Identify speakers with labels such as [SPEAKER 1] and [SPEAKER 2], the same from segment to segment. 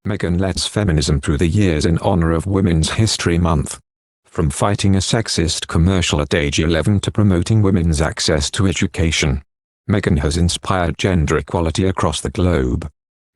[SPEAKER 1] Meghan lets feminism through the years in honor of Women's History Month. From fighting a sexist commercial at age 11 to promoting women's access to education, Meghan has inspired gender equality across the globe.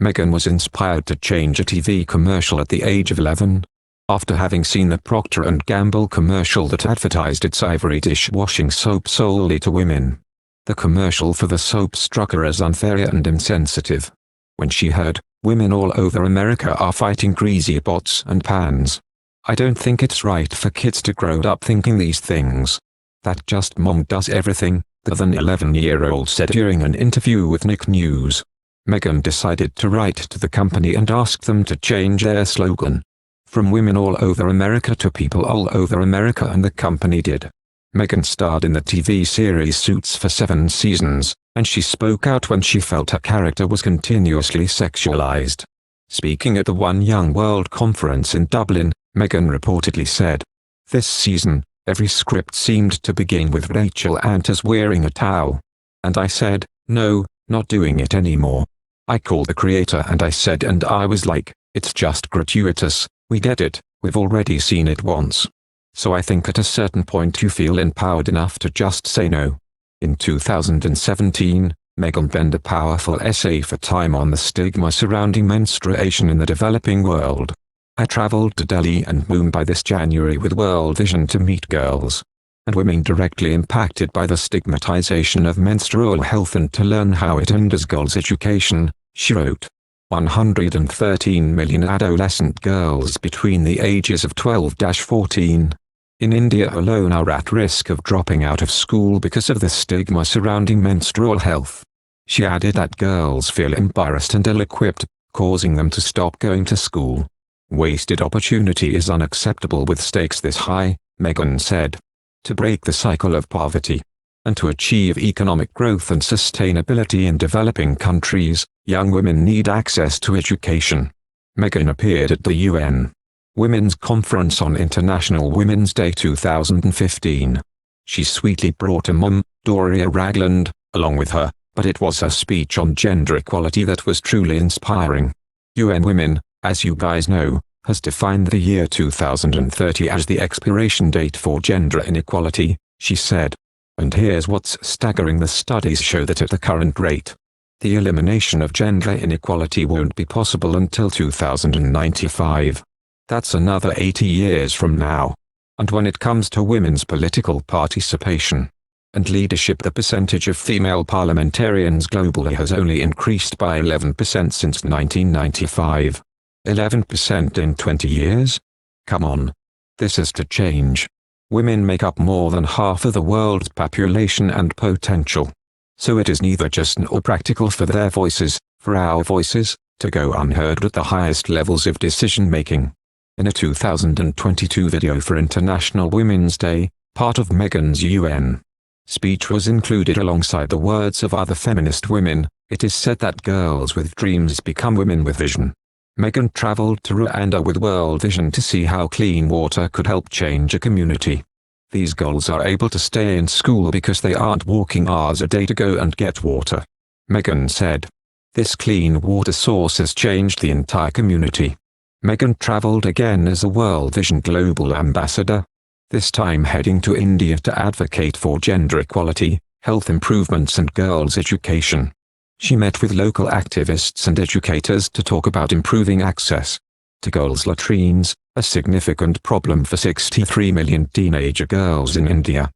[SPEAKER 1] Meghan was inspired to change a TV commercial at the age of 11. After having seen the Procter & Gamble commercial that advertised its ivory dishwashing soap solely to women. The commercial for the soap struck her as unfair and insensitive. When she heard, "Women all over America are fighting greasy pots and pans. I don't think it's right for kids to grow up thinking these things. That just mom does everything," the then 11-year-old said during an interview with Nick News. Meghan decided to write to the company and ask them to change their slogan. From women all over America to people all over America, and the company did. Meghan starred in the TV series Suits for 7 seasons, and she spoke out when she felt her character was continuously sexualized. Speaking at the One Young World conference in Dublin, Meghan reportedly said, "This season, every script seemed to begin with Rachel Antas wearing a towel. And I said, no, not doing it anymore. I called the creator and I said, and I was like, it's just gratuitous, we get it, we've already seen it once. So I think at a certain point you feel empowered enough to just say no." In 2017, Meghan penned a powerful essay for Time on the stigma surrounding menstruation in the developing world. "I traveled to Delhi and Mumbai this January with World Vision to meet girls and women directly impacted by the stigmatization of menstrual health and to learn how it hinders girls' education," she wrote. 113 million adolescent girls between the ages of 12-14 in India alone are at risk of dropping out of school because of the stigma surrounding menstrual health. She added that girls feel embarrassed and ill-equipped, causing them to stop going to school. "Wasted opportunity is unacceptable with stakes this high," Meghan said. "To break the cycle of poverty and to achieve economic growth and sustainability in developing countries, young women need access to education." Meghan appeared at the UN Women's Conference on International Women's Day 2015. She sweetly brought her mum, Doria Ragland, along with her, but it was her speech on gender equality that was truly inspiring. UN Women, as you guys know, has defined the year 2030 as the expiration date for gender inequality, she said. And here's what's staggering: the studies show that at the current rate, the elimination of gender inequality won't be possible until 2095. That's another 80 years from now. And when it comes to women's political participation and leadership, the percentage of female parliamentarians globally has only increased by 11% since 1995. 11% in 20 years? Come on. This has to change. Women make up more than half of the world's population and potential. So it is neither just nor practical for their voices, for our voices, to go unheard at the highest levels of decision-making. In a 2022 video for International Women's Day, part of Meghan's UN speech was included alongside the words of other feminist women. It is said that girls with dreams become women with vision. Meghan traveled to Rwanda with World Vision to see how clean water could help change a community. These girls are able to stay in school because they aren't walking hours a day to go and get water. Meghan said, "This clean water source has changed the entire community." Meghan traveled again as a World Vision Global Ambassador, this time heading to India to advocate for gender equality, health improvements and girls' education. She met with local activists and educators to talk about improving access to girls' latrines, a significant problem for 63 million teenager girls in India.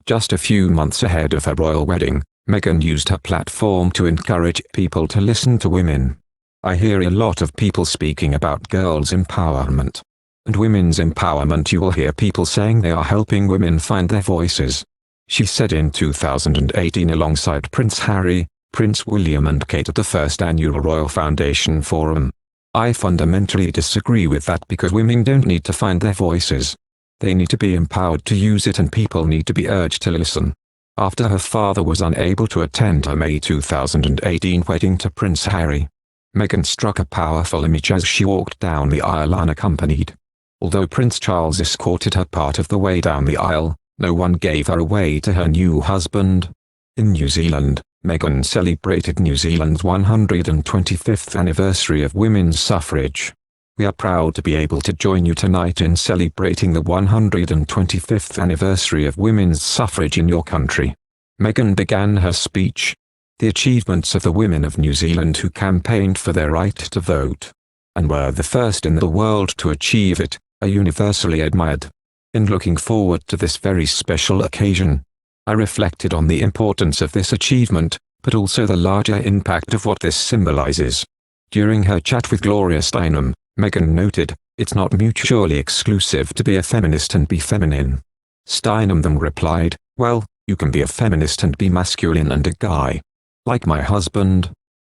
[SPEAKER 1] Just a few months ahead of her royal wedding, Meghan used her platform to encourage people to listen to women. "I hear a lot of people speaking about girls' empowerment and women's empowerment. You will hear people saying they are helping women find their voices," she said in 2018 alongside Prince Harry, Prince William and Kate at the first annual Royal Foundation Forum. "I fundamentally disagree with that because women don't need to find their voices. They need to be empowered to use it, and people need to be urged to listen." After her father was unable to attend her May 2018 wedding to Prince Harry, Meghan struck a powerful image as she walked down the aisle unaccompanied. Although Prince Charles escorted her part of the way down the aisle, no one gave her away to her new husband. In New Zealand, Meghan celebrated New Zealand's 125th anniversary of women's suffrage. We are proud to be able to join you tonight in celebrating the 125th anniversary of women's suffrage in your country." Meghan began her speech. "The achievements of the women of New Zealand who campaigned for their right to vote, and were the first in the world to achieve it, are universally admired. In looking forward to this very special occasion, I reflected on the importance of this achievement, but also the larger impact of what this symbolizes." During her chat with Gloria Steinem, Meghan noted, "It's not mutually exclusive to be a feminist and be feminine." Steinem then replied, "Well, you can be a feminist and be masculine and a guy. Like my husband."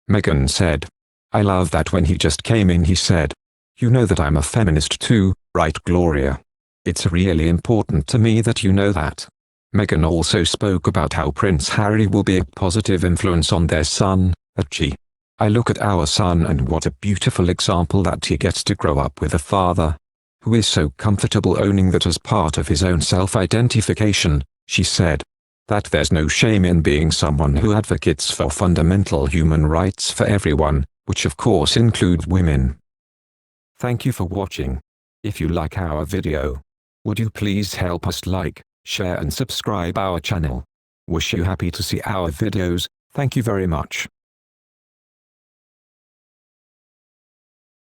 [SPEAKER 1] Meghan said, "I love that when he just came in he said, 'You know that I'm a feminist too, right Gloria? It's really important to me that you know that.'" Meghan also spoke about how Prince Harry will be a positive influence on their son, Archie. "I look at our son and what a beautiful example that he gets to grow up with a father who is so comfortable owning that as part of his own self-identification," she said. "That there's no shame in being someone who advocates for fundamental human rights for everyone, which of course includes women." Thank you for watching. If you like our video, would you please help us like, share and subscribe our channel. Wish you happy to see our videos. Thank you very much.